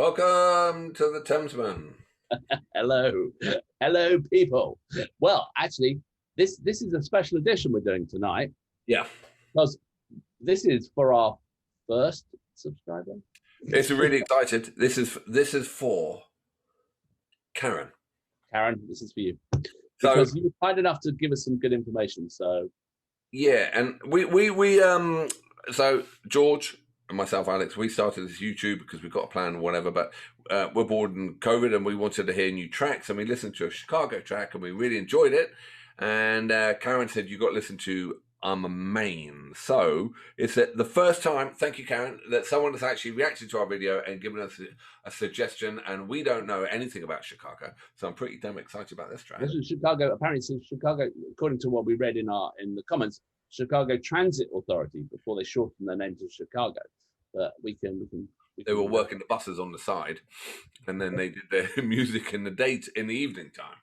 Welcome to the Thamesmen. Hello, hello, people. Well, actually, this is a special edition we're doing tonight. Yeah, because this is for our first subscriber. It's really excited. This is for Karen. Karen, this is for you because you were kind enough to give us some good information. So yeah, and so George and myself, Alex, we started this YouTube because we've got a plan or whatever, but we're bored in COVID and we wanted to hear new tracks, and we listened to a Chicago track and we really enjoyed it. And Karen said, you got to listen to Main. So it's the first time, thank you, Karen, that someone has actually reacted to our video and given us a suggestion, and we don't know anything about Chicago. So I'm pretty damn excited about this track. This is Chicago, apparently it's Chicago, according to what we read in the comments, Chicago Transit Authority before they shortened their name to Chicago. But we can they were working the buses on the side, and then they did their music in the evening time.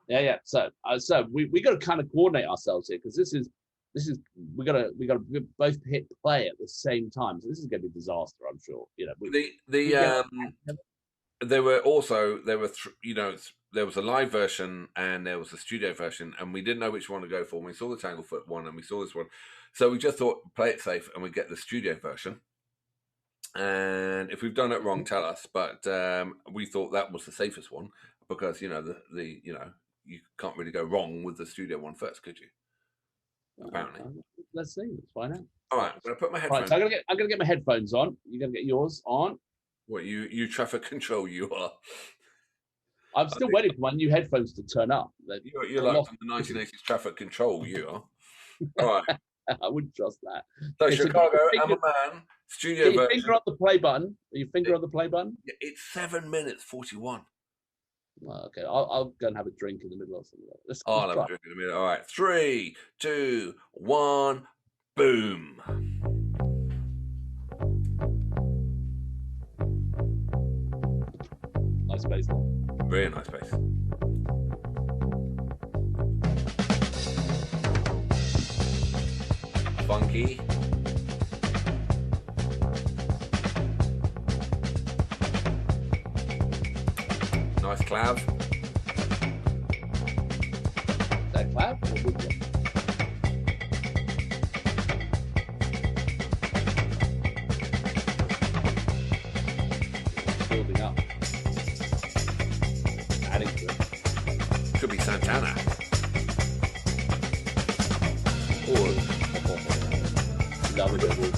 Yeah. So we got to kind of coordinate ourselves here, because this is we got to both hit play at the same time. So this is going to be a disaster, I'm sure. You know, there was a live version and there was a studio version, and we didn't know which one to go for. We saw the Tanglefoot one and we saw this one, so we just thought play it safe and we get the studio version. And if we've done it wrong, tell us. But we thought that was the safest one because you can't really go wrong with the studio one first, could you? Apparently. Let's see. Let's find out. All right, I'm gonna put my headphones. Right, so I'm gonna get my headphones on. You're gonna get yours on. What you traffic control you are? I'm still waiting for my new headphones to turn up. You're like the 1980s traffic control. You are. All right. I wouldn't trust that. So Chicago, I'm a man. Studio version. Finger on the play button. Are you finger on the play button? It's 7 minutes 41. Well, okay, I'll go and have a drink in the middle of something. I'll have a drink in the middle. All right, 3, 2, 1, boom. Nice space. Very nice space. Funky. Nice clav. Is that clav or woodwind? Building up. Adding to it. Could be Santana. Or another good one.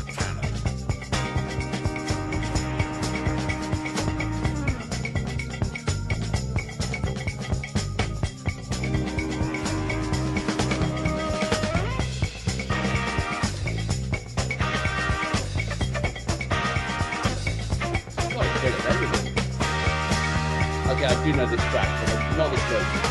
Okay, I do know this track, but not this version.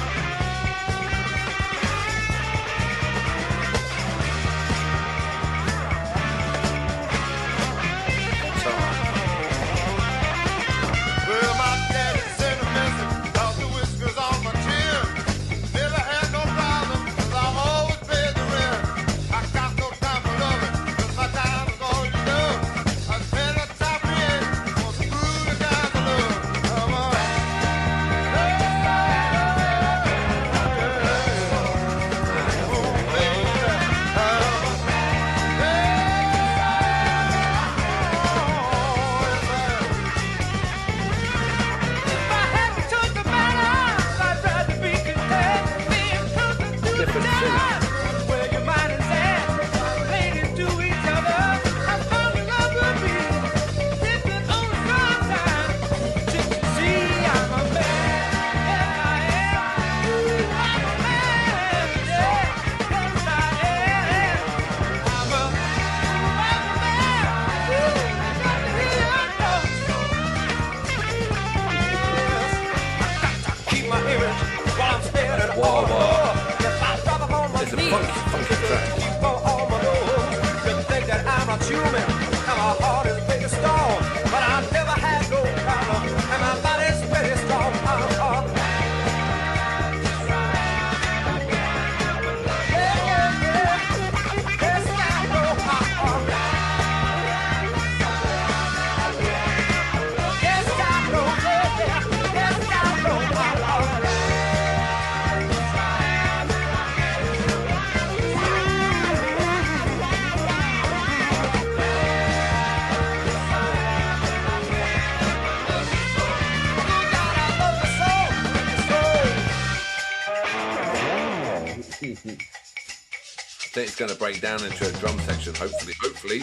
I think it's going to break down into a drum section, hopefully.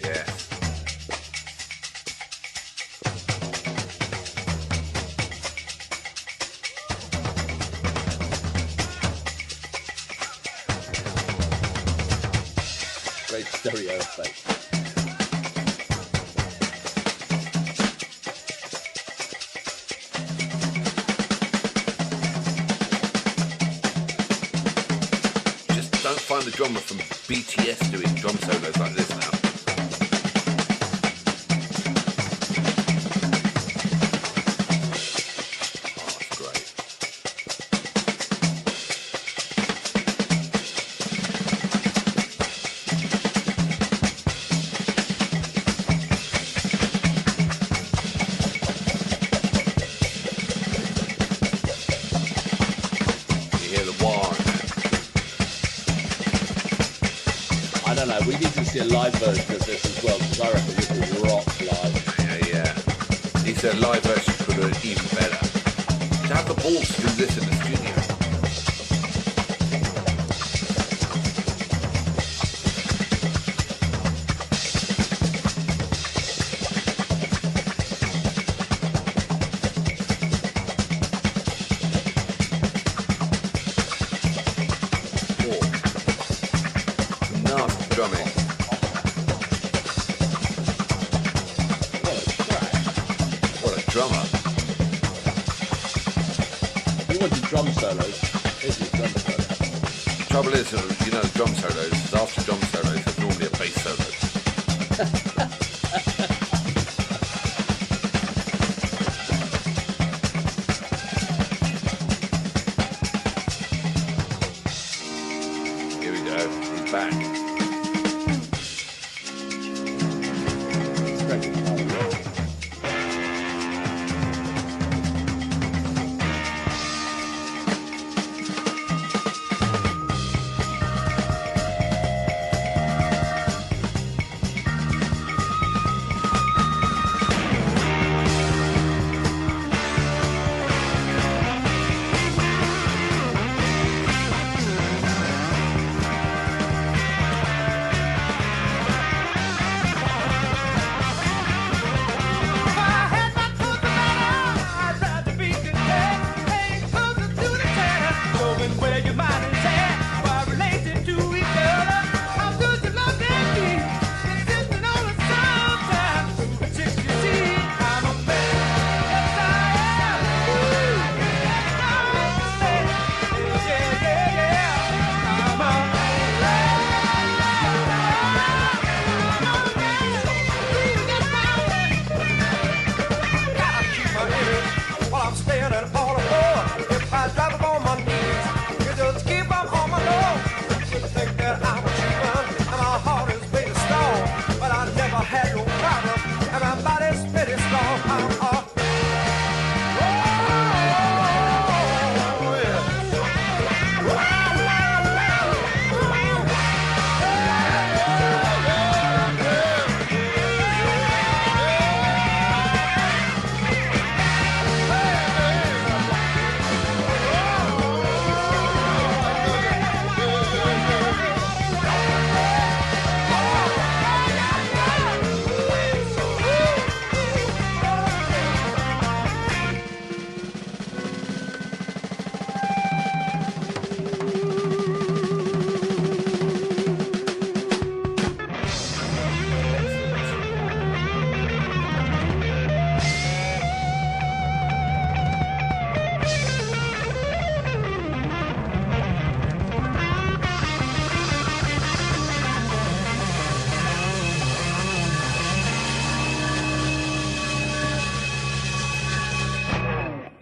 Yes. Great stereo effect. Don't find the drummer from BTS doing drum solos like this now. Oh, that's great. You hear the wah. I don't know. We need to see a live version of this as well, because I reckon this will rock live. Yeah. He said live version could have been even better. To have the balls to do this in the studio. Drumming. What a drummer. You want the drum solos? Here's your drum solo. Trouble is, you know, drum solos, after drum solos, there's normally a bass solo. Here we go, he's back.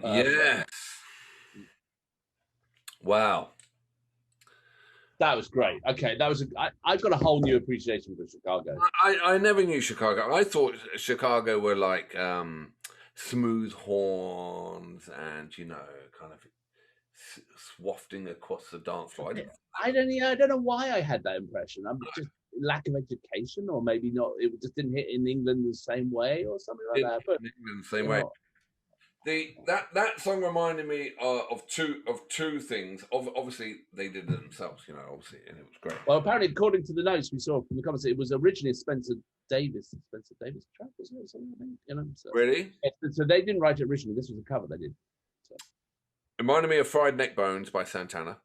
Yes. Wow. That was great. Okay, that was. I've got a whole new appreciation for Chicago. I never knew Chicago. I thought Chicago were like smooth horns and, you know, kind of wafting across the dance floor. I don't know why I had that impression. I'm just lack of education, or maybe not. It just didn't hit in England the same way, or something like that. But in England the same way. That song reminded me of two things. Obviously, they did it themselves, obviously, and it was great. Well, apparently, according to the notes we saw from the comments, it was originally a Spencer Davis track, wasn't it? Something, I think, so. Really? So they didn't write it originally. This was a cover they did. So. It reminded me of Fried Neck Bones by Santana.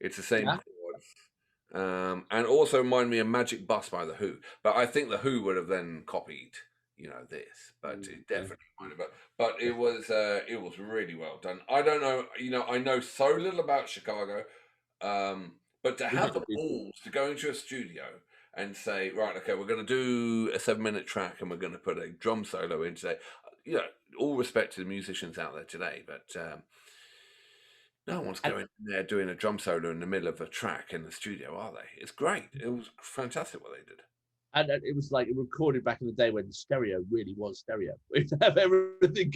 It's the same chords. And also reminded me of Magic Bus by The Who. But I think The Who would have then copied, this. But it definitely reminded me. But it was really well done. I don't know, I know so little about Chicago. But to have the balls to go into a studio and say, right, okay, we're going to do a 7-minute track and we're going to put a drum solo in today. All respect to the musicians out there today, but no one's going in there doing a drum solo in the middle of a track in the studio, are they? It's great. It was fantastic what they did. And it was like recorded back in the day when stereo really was stereo. We'd have everything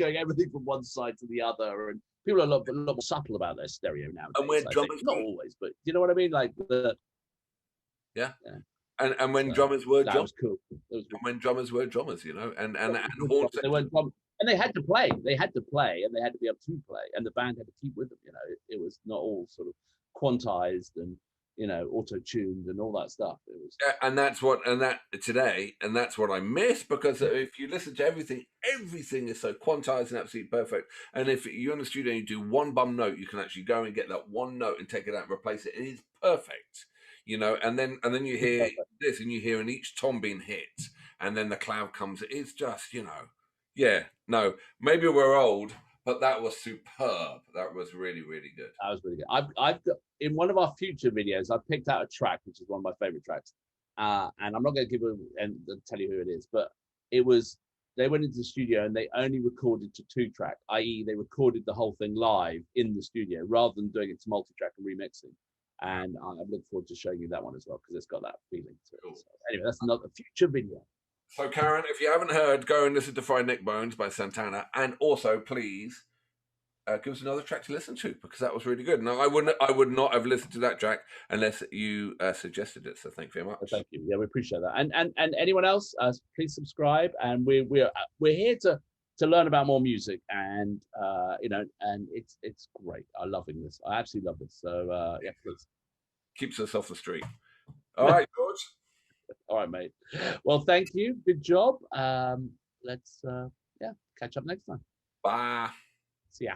from one side to the other, and people are a lot more subtle about their stereo now. And when drummers, not always, but you know what I mean? Like yeah. And when drummers were drummers, cool. And when drummers were drummers, and they weren't drummers. And they had to play. They had to play, and they had to be able to play, and the band had to keep with them. It was not all sort of quantized and auto-tuned and all that stuff. It was, and that's what I miss, because if you listen to everything is so quantized and absolutely perfect. And if you're in the studio and you do one bum note, you can actually go and get that one note and take it out and replace it. It is perfect, And then you hear this, and you hear in each tom being hit, and then the cloud comes. It's just, yeah, no, maybe we're old, but that was superb. That was really, really good. That was really good. I've got, in one of our future videos, I picked out a track, which is one of my favorite tracks. And I'm not going to give you and tell you who it is, but they went into the studio and they only recorded to 2-track, i.e. they recorded the whole thing live in the studio rather than doing it to multi-track and remixing. And I look forward to showing you that one as well, because it's got that feeling to it. Cool. So anyway, that's another future video. So, Karen, if you haven't heard, go and listen to Fried Neck Bones by Santana. And also, please, give us another track to listen to, because that was really good. Now, I would not have listened to that track unless you suggested it. So thank you very much. Thank you. Yeah, we appreciate that. And anyone else, please subscribe. And we're here to learn about more music. And, and it's great. I'm loving this. I absolutely love this. So, yeah, please. Keeps us off the street. All right, George. All right, mate. Well, thank you. Good job. Let's catch up next time. Bye. See ya.